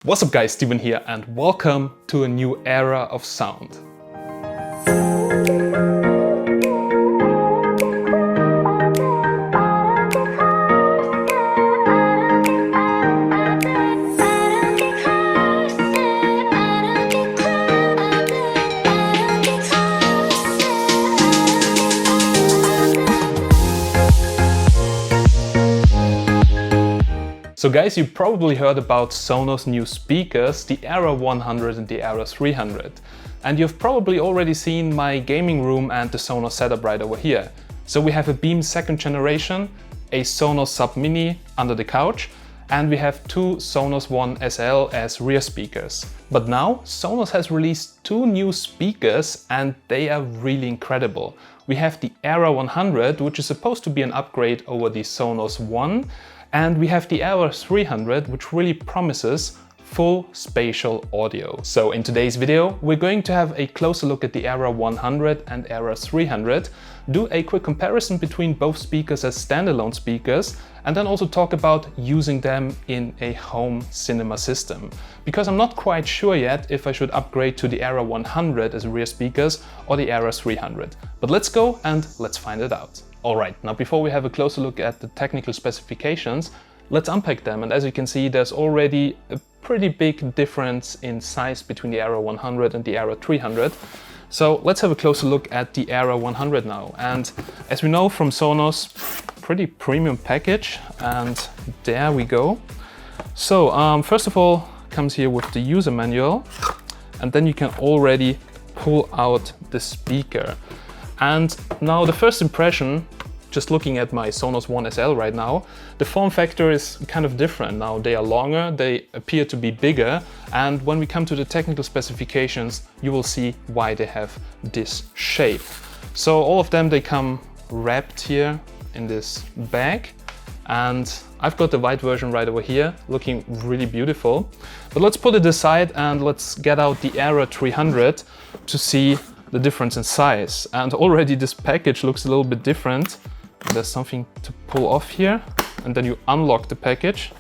What's up guys, Steven here and welcome to a new era of sound. So guys, you probably heard about Sonos new speakers, the Era 100 and the Era 300. And you've probably already seen my gaming room and the Sonos setup right over here. So we have a Beam 2nd generation, a Sonos Sub Mini under the couch, and we have two Sonos One SL as rear speakers. But now Sonos has released two new speakers and they are really incredible. We have the Era 100, which is supposed to be an upgrade over the Sonos One, and we have the Era 300, which really promises full spatial audio. So in today's video, we're going to have a closer look at the Era 100 and Era 300, do a quick comparison between both speakers as standalone speakers, and then also talk about using them in a home cinema system. Because I'm not quite sure yet if I should upgrade to the Era 100 as rear speakers or the Era 300. But let's go and let's find it out. Alright, now before we have a closer look at the technical specifications, let's unpack them. And as you can see, there's already a pretty big difference in size between the Era 100 and the Era 300. So let's have a closer look at the Era 100 now. And as we know from Sonos, pretty premium package, and there we go. So first of all, comes here with the user manual, and then you can already pull out the speaker. And now the first impression, just looking at my Sonos One SL right now, the form factor is kind of different. Now they are longer, they appear to be bigger, and when we come to the technical specifications, you will see why they have this shape. So all of them, they come wrapped here in this bag, and I've got the white version right over here, looking really beautiful. But let's put it aside and let's get out the Era 300 to see the difference in size. And already this package looks a little bit different. There's something to pull off here, and then you unlock the package.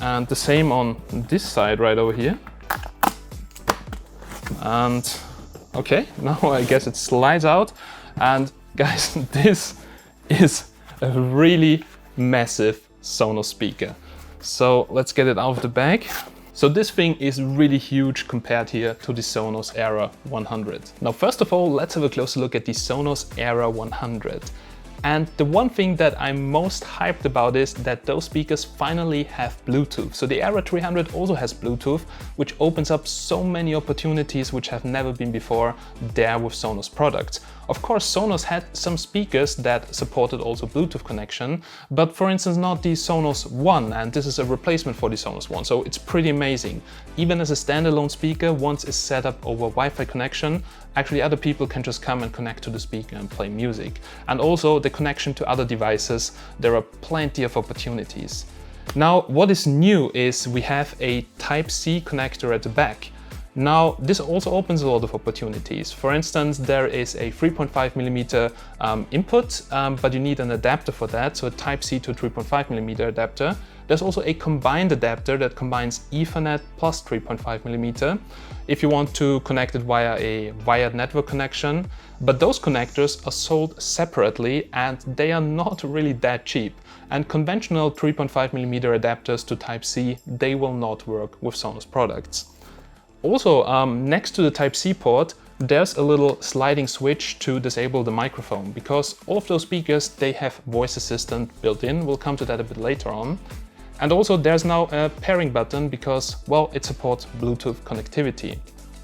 And the same on this side right over here. And okay, now I guess it slides out. And guys, this is a really massive Sonos speaker. So let's get it out of the bag. So this thing is really huge compared here to the Sonos Era 100. Now first of all, let's have a closer look at the Sonos Era 100. And the one thing that I'm most hyped about is that those speakers finally have Bluetooth. So the Era 300 also has Bluetooth, which opens up so many opportunities which have never been before there with Sonos products. Of course, Sonos had some speakers that supported also Bluetooth connection, but for instance not the Sonos One, and this is a replacement for the Sonos One, so it's pretty amazing. Even as a standalone speaker, once it's set up over Wi-Fi connection, actually other people can just come and connect to the speaker and play music. And also the connection to other devices, there are plenty of opportunities. Now what is new is we have a Type-C connector at the back. Now this also opens a lot of opportunities. For instance, there is a 3.5mm input, but you need an adapter for that, so a Type-C to 3.5mm adapter. There's also a combined adapter that combines Ethernet plus 3.5mm if you want to connect it via a wired network connection. But those connectors are sold separately and they are not really that cheap. And conventional 3.5mm adapters to Type-C, they will not work with Sonos products. Also, next to the Type-C port, there's a little sliding switch to disable the microphone, because all of those speakers, they have voice assistant built in. We'll come to that a bit later on. And also there's now a pairing button because, well, it supports Bluetooth connectivity.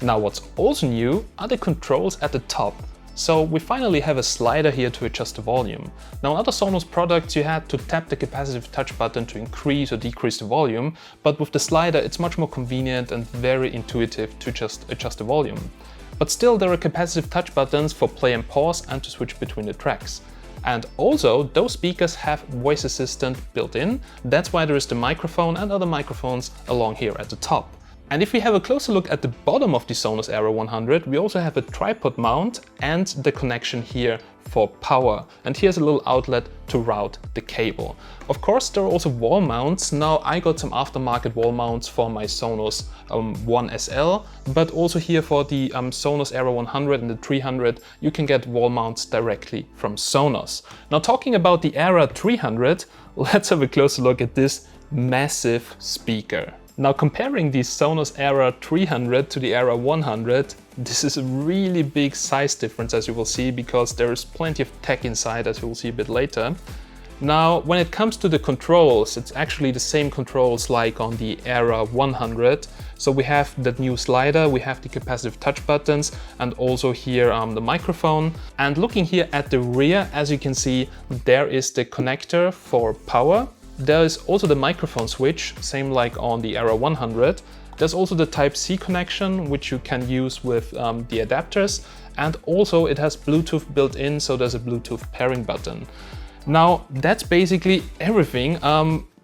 Now what's also new are the controls at the top. So we finally have a slider here to adjust the volume. Now in other Sonos products you had to tap the capacitive touch button to increase or decrease the volume, but with the slider it's much more convenient and very intuitive to just adjust the volume. But still there are capacitive touch buttons for play and pause and to switch between the tracks. And also those speakers have voice assistant built in, that's why there is the microphone and other microphones along here at the top. And if we have a closer look at the bottom of the Sonos Era 100, we also have a tripod mount and the connection here for power. And here's a little outlet to route the cable. Of course, there are also wall mounts. Now I got some aftermarket wall mounts for my Sonos One SL, but also here for the Sonos Era 100 and the 300, you can get wall mounts directly from Sonos. Now talking about the Era 300, let's have a closer look at this massive speaker. Now comparing the Sonos Era 300 to the Era 100, this is a really big size difference, as you will see, because there is plenty of tech inside, as you will see a bit later. Now when it comes to the controls, it's actually the same controls like on the Era 100. So we have that new slider, we have the capacitive touch buttons, and also here the microphone. And looking here at the rear, as you can see, there is the connector for power. There is also the microphone switch, same like on the Era 100. There's also the Type-C connection, which you can use with the adapters. And also it has Bluetooth built in, so there's a Bluetooth pairing button. Now that's basically everything.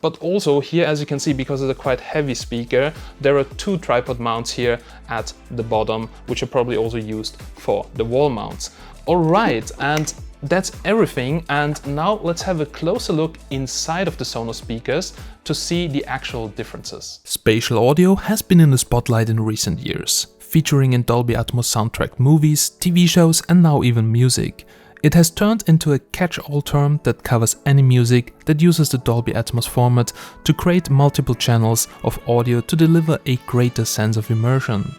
But also here, as you can see, because it's a quite heavy speaker, there are two tripod mounts here at the bottom, which are probably also used for the wall mounts. All right, and that's everything, and now let's have a closer look inside of the Sonos speakers to see the actual differences. Spatial audio has been in the spotlight in recent years, featuring in Dolby Atmos soundtracked movies, TV shows and now even music. It has turned into a catch-all term that covers any music that uses the Dolby Atmos format to create multiple channels of audio to deliver a greater sense of immersion.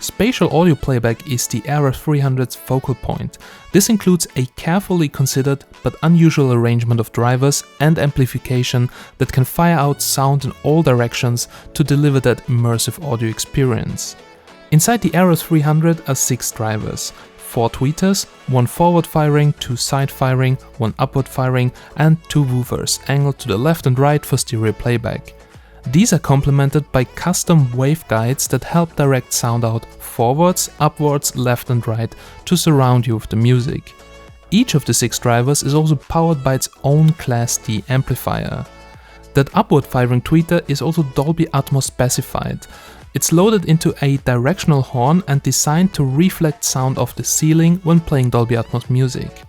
Spatial audio playback is the Era 300's focal point. This includes a carefully considered but unusual arrangement of drivers and amplification that can fire out sound in all directions to deliver that immersive audio experience. Inside the Era 300 are 6 drivers, 4 tweeters, 1 forward firing, 2 side firing, 1 upward firing and 2 woofers angled to the left and right for stereo playback. These are complemented by custom waveguides that help direct sound out forwards, upwards, left and right to surround you with the music. Each of the 6 drivers is also powered by its own Class D amplifier. That upward firing tweeter is also Dolby Atmos specified. It's loaded into a directional horn and designed to reflect sound off the ceiling when playing Dolby Atmos music.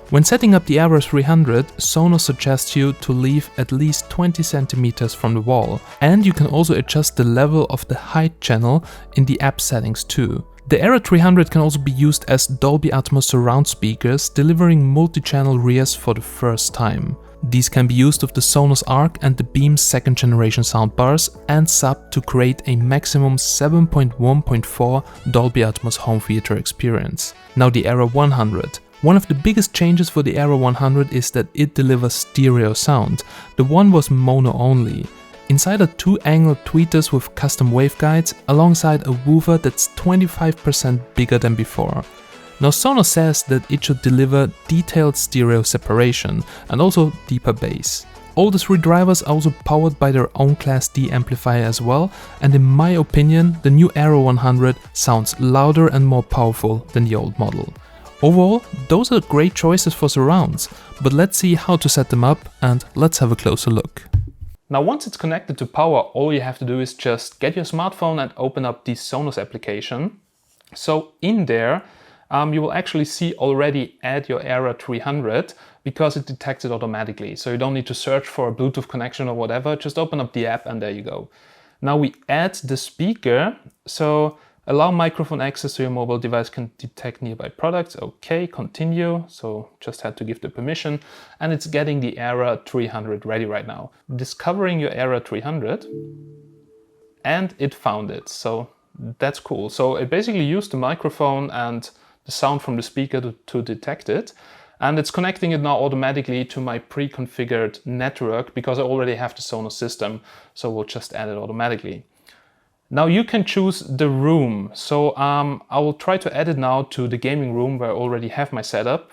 When setting up the Era 300, Sonos suggests you to leave at least 20 cm from the wall, and you can also adjust the level of the height channel in the app settings too. The Era 300 can also be used as Dolby Atmos surround speakers, delivering multi-channel rears for the first time. These can be used with the Sonos Arc and the Beam 2nd generation soundbars and sub to create a maximum 7.1.4 Dolby Atmos home theater experience. Now the Era 100. One of the biggest changes for the Era 100 is that it delivers stereo sound. The One was mono only. Inside are 2 angled tweeters with custom waveguides alongside a woofer that's 25% bigger than before. Now Sonos says that it should deliver detailed stereo separation and also deeper bass. All the 3 drivers are also powered by their own Class D amplifier as well, and in my opinion the new Era 100 sounds louder and more powerful than the old model. Overall, those are great choices for surrounds, but let's see how to set them up and let's have a closer look. Now once it's connected to power, all you have to do is just get your smartphone and open up the Sonos application. So in there, you will actually see already add your Era 300 because it detects it automatically. So you don't need to search for a Bluetooth connection or whatever, just open up the app and there you go. Now we add the speaker, so allow microphone access so your mobile device can detect nearby products. Okay, continue. So just had to give the permission and it's getting the Era 300 ready right now. Discovering your Era 300 and it found it. So that's cool. So it basically used the microphone and the sound from the speaker to detect it. And it's connecting it now automatically to my pre-configured network because I already have the Sonos system. So we'll just add it automatically. Now you can choose the room. So I will try to add it now to the gaming room where I already have my setup.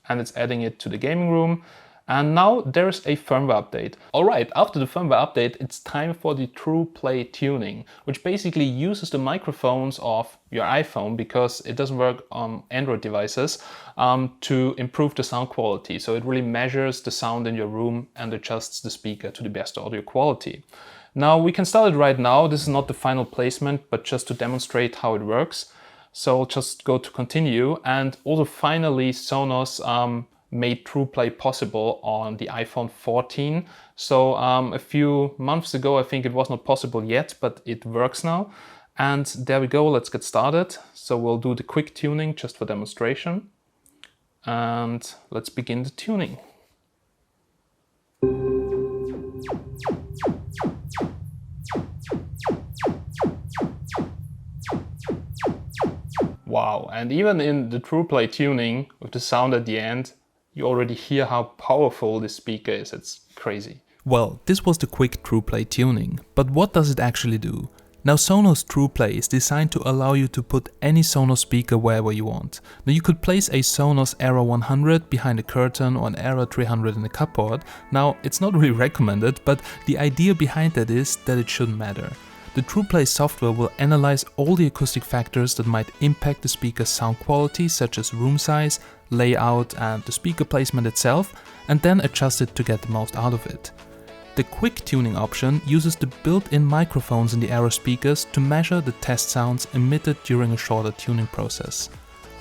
And it's adding it to the gaming room. And now there's a firmware update. All right, after the firmware update, it's time for the Trueplay tuning, which basically uses the microphones of your iPhone because it doesn't work on Android devices to improve the sound quality. So it really measures the sound in your room and adjusts the speaker to the best audio quality. Now we can start it right now. This is not the final placement, but just to demonstrate how it works. So I'll just go to continue. And also finally Sonos made Trueplay possible on the iPhone 14. So a few months ago, I think it was not possible yet, but it works now. And there we go, let's get started. So we'll do the quick tuning just for demonstration. And let's begin the tuning. Wow, and even in the Trueplay tuning with the sound at the end, you already hear how powerful this speaker is. It's crazy. Well, this was the quick Trueplay tuning, but what does it actually do? Now Sonos Trueplay is designed to allow you to put any Sonos speaker wherever you want. Now you could place a Sonos Era 100 behind a curtain or an Era 300 in a cupboard. Now it's not really recommended, but the idea behind that is that it shouldn't matter. The Trueplay software will analyze all the acoustic factors that might impact the speaker's sound quality, such as room size, layout and the speaker placement itself, and then adjust it to get the most out of it. The quick tuning option uses the built-in microphones in the Era speakers to measure the test sounds emitted during a shorter tuning process.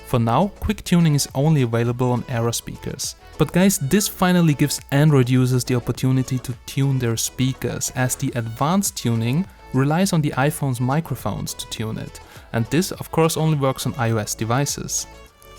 For now, quick tuning is only available on Era speakers. But guys, this finally gives Android users the opportunity to tune their speakers, as the advanced tuning relies on the iPhone's microphones to tune it, and this of course only works on iOS devices.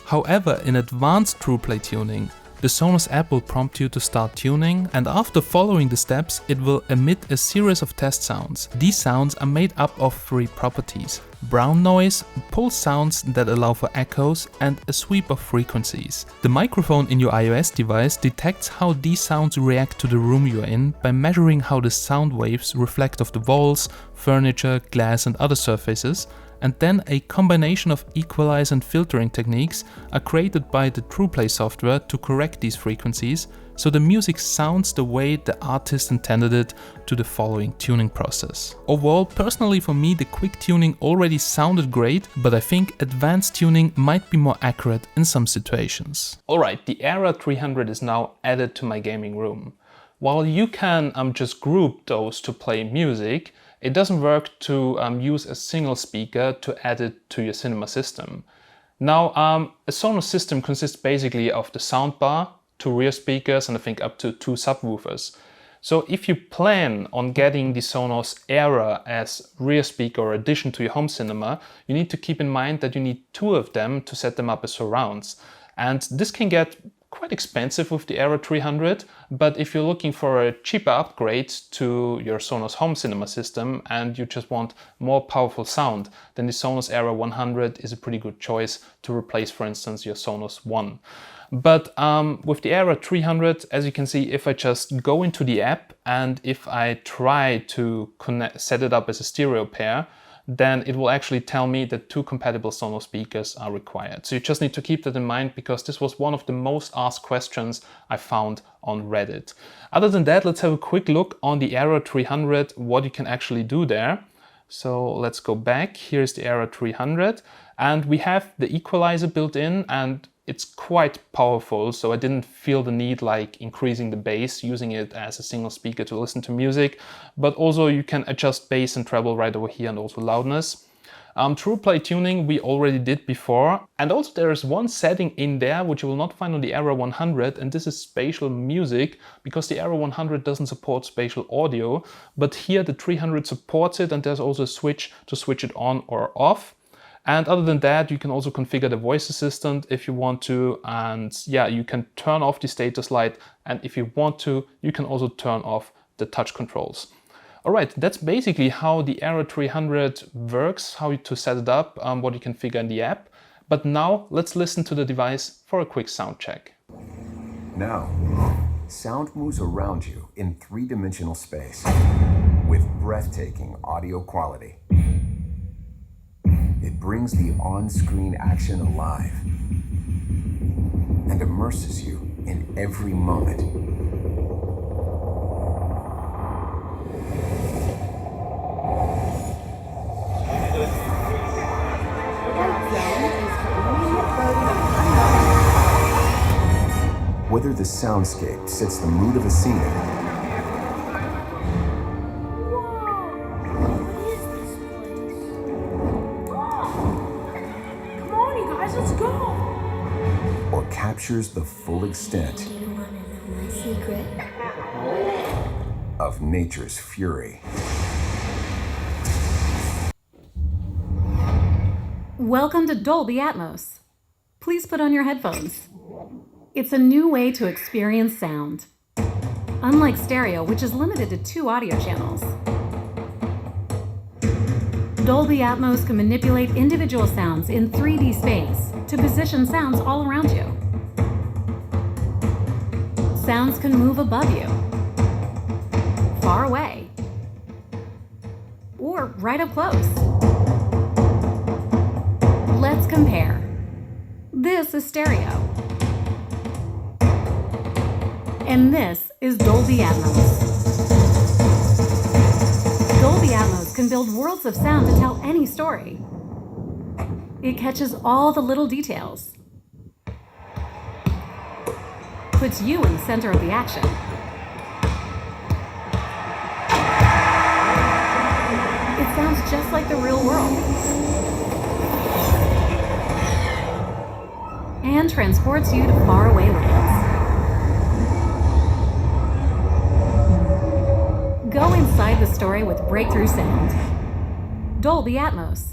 However, in advanced Trueplay tuning, the Sonos app will prompt you to start tuning, and after following the steps, it will emit a series of test sounds. These sounds are made up of 3 properties: brown noise, pulse sounds that allow for echoes, and a sweep of frequencies. The microphone in your iOS device detects how these sounds react to the room you're in by measuring how the sound waves reflect off the walls, furniture, glass and other surfaces, and then a combination of equalize and filtering techniques are created by the Trueplay software to correct these frequencies, so the music sounds the way the artist intended it to the following tuning process. Overall, personally for me, the quick tuning already sounded great, but I think advanced tuning might be more accurate in some situations. Alright, the Era 300 is now added to my gaming room. While you can just group those to play music, it doesn't work to use a single speaker to add it to your cinema system. Now, a Sonos system consists basically of the soundbar, 2 rear speakers and I think up to 2 subwoofers. So if you plan on getting the Sonos Era as rear speaker or addition to your home cinema, you need to keep in mind that you need 2 of them to set them up as surrounds. And this can get quite expensive with the Era 300, but if you're looking for a cheaper upgrade to your Sonos home cinema system and you just want more powerful sound, then the Sonos Era 100 is a pretty good choice to replace, for instance, your Sonos One. But with the Era 300, as you can see, if I just go into the app and if I try to set it up as a stereo pair, then it will actually tell me that 2 compatible Sonos speakers are required. So you just need to keep that in mind, because this was one of the most asked questions I found on Reddit. Other than that, let's have a quick look on the Era 300, what you can actually do there. So let's go back. Here's the Era 300 and we have the equalizer built in, and it's quite powerful, so I didn't feel the need like increasing the bass, using it as a single speaker to listen to music, but also you can adjust bass and treble right over here and also loudness. Trueplay tuning we already did before, and also there is one setting in there which you will not find on the Era 100, and this is spatial music, because the Era 100 doesn't support spatial audio, but here the 300 supports it, and there's also a switch to switch it on or off. And other than that, you can also configure the voice assistant if you want to, and yeah, you can turn off the status light, and if you want to, you can also turn off the touch controls. Alright, that's basically how the Era 300 works, how to set it up, what you can figure in the app. But now let's listen to the device for a quick sound check. Now, sound moves around you in 3-dimensional space with breathtaking audio quality. It brings the on-screen action alive and immerses you in every moment. Whether the soundscape sets the mood of a scene guys, let's go! or captures the full extent Do you want to know my secret? of nature's fury. Welcome to Dolby Atmos. Please put on your headphones. It's a new way to experience sound. Unlike stereo, which is limited to 2 audio channels, Dolby Atmos can manipulate individual sounds in 3D space to position sounds all around you. Sounds can move above you, far away, or right up close. Let's compare. This is stereo. And this is Dolby Atmos. Dolby Atmos can build worlds of sound to tell any story. It catches all the little details, puts you in the center of the action. It sounds just like the real world, and transports you to faraway lands. Go inside the story with breakthrough sound. Dolby Atmos.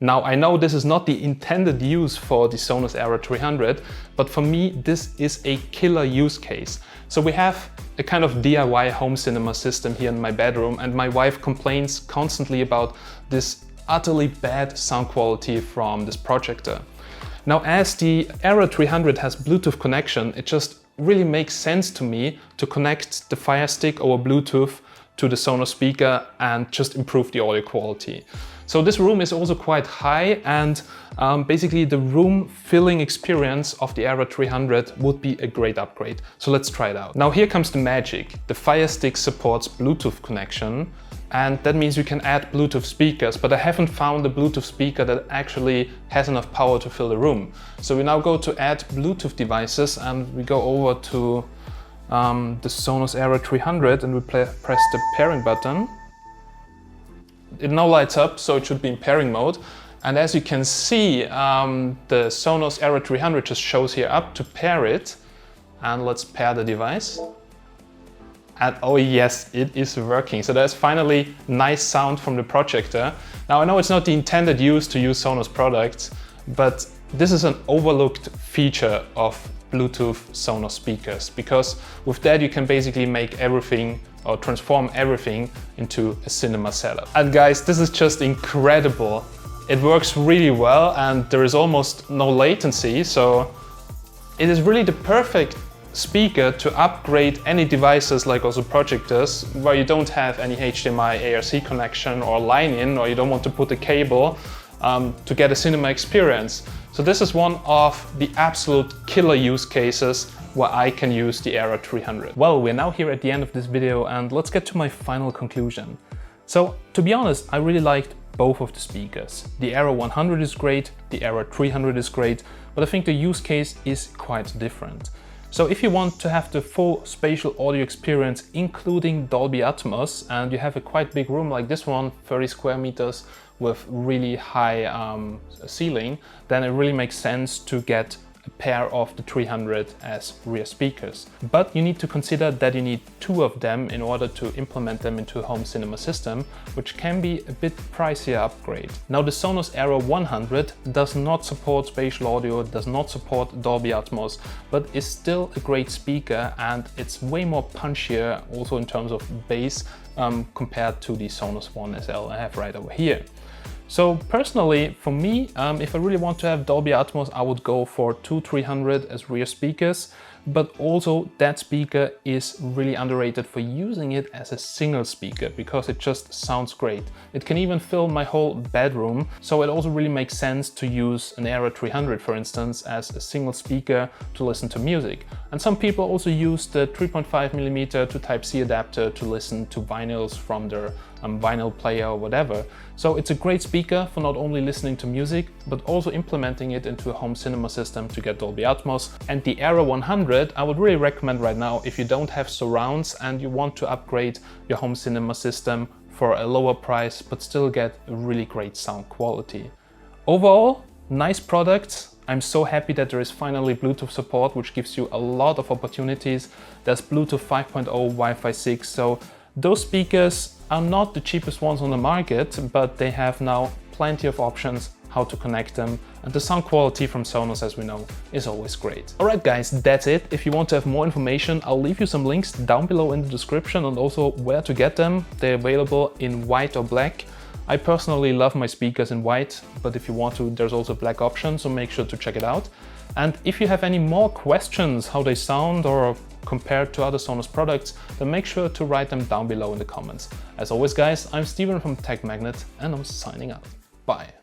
Now, I know this is not the intended use for the Sonos Era 300, but for me, this is a killer use case. So we have a kind of DIY home cinema system here in my bedroom, and my wife complains constantly about this utterly bad sound quality from this projector. Now, as the Era 300 has Bluetooth connection, it just really makes sense to me to connect the Fire Stick over Bluetooth to the Sonos speaker and just improve the audio quality. So this room is also quite high, and basically the room filling experience of the Era 300 would be a great upgrade. So let's try it out. Now here comes the magic. The Fire Stick supports Bluetooth connection, and that means you can add Bluetooth speakers, but I haven't found a Bluetooth speaker that actually has enough power to fill the room. So we now go to add Bluetooth devices, and we go over to the Sonos Era 300 and we press the pairing button. It now lights up, so it should be in pairing mode. And as you can see, the Sonos Era 300 just shows here up to pair it. And let's pair the device. And oh yes, it is working. So there's finally nice sound from the projector. Now I know it's not the intended use to use Sonos products, but this is an overlooked feature of Bluetooth Sonos speakers, because with that you can basically make everything or transform everything into a cinema setup. And guys, this is just incredible. It works really well and there is almost no latency, so it is really the perfect speaker to upgrade any devices like also projectors where you don't have any HDMI ARC connection or line in, or you don't want to put a cable to get a cinema experience. So this is one of the absolute killer use cases where I can use the Era 300. Well, we're now here at the end of this video and let's get to my final conclusion. So to be honest, I really liked both of the speakers. The Era 100 is great, the Era 300 is great, but I think the use case is quite different. So if you want to have the full spatial audio experience, including Dolby Atmos, and you have a quite big room like this one, 30 square meters with really high ceiling, then it really makes sense to get a pair of the 300 as rear speakers. But you need to consider that you need two of them in order to implement them into a home cinema system, which can be a bit pricier upgrade. Now the Sonos Era 100 does not support spatial audio, does not support Dolby Atmos, but is still a great speaker and it's way more punchier also in terms of bass compared to the Sonos One SL I have right over here. So personally, for me, if I really want to have Dolby Atmos, I would go for two 300 as rear speakers, but also that speaker is really underrated for using it as a single speaker because it just sounds great. It can even fill my whole bedroom, so it also really makes sense to use an Era 300, for instance, as a single speaker to listen to music. And some people also use the 3.5mm to Type-C adapter to listen to vinyls from their vinyl player or whatever. So it's a great speaker for not only listening to music, but also implementing it into a home cinema system to get Dolby Atmos. And the Era 100, I would really recommend right now if you don't have surrounds and you want to upgrade your home cinema system for a lower price, but still get a really great sound quality. Overall, nice product. I'm so happy that there is finally Bluetooth support, which gives you a lot of opportunities. There's Bluetooth 5.0, Wi-Fi 6, so those speakers are not the cheapest ones on the market, but they have now plenty of options how to connect them, and the sound quality from Sonos, as we know, is always great. Alright guys, that's it. If you want to have more information, I'll leave you some links down below in the description and also where to get them. They're available in white or black. I personally love my speakers in white, but if you want to, there's also black option, so make sure to check it out. And if you have any more questions how they sound or compared to other Sonos products, then make sure to write them down below in the comments. As always guys, I'm Steven from Tech Magnet and I'm signing out. Bye.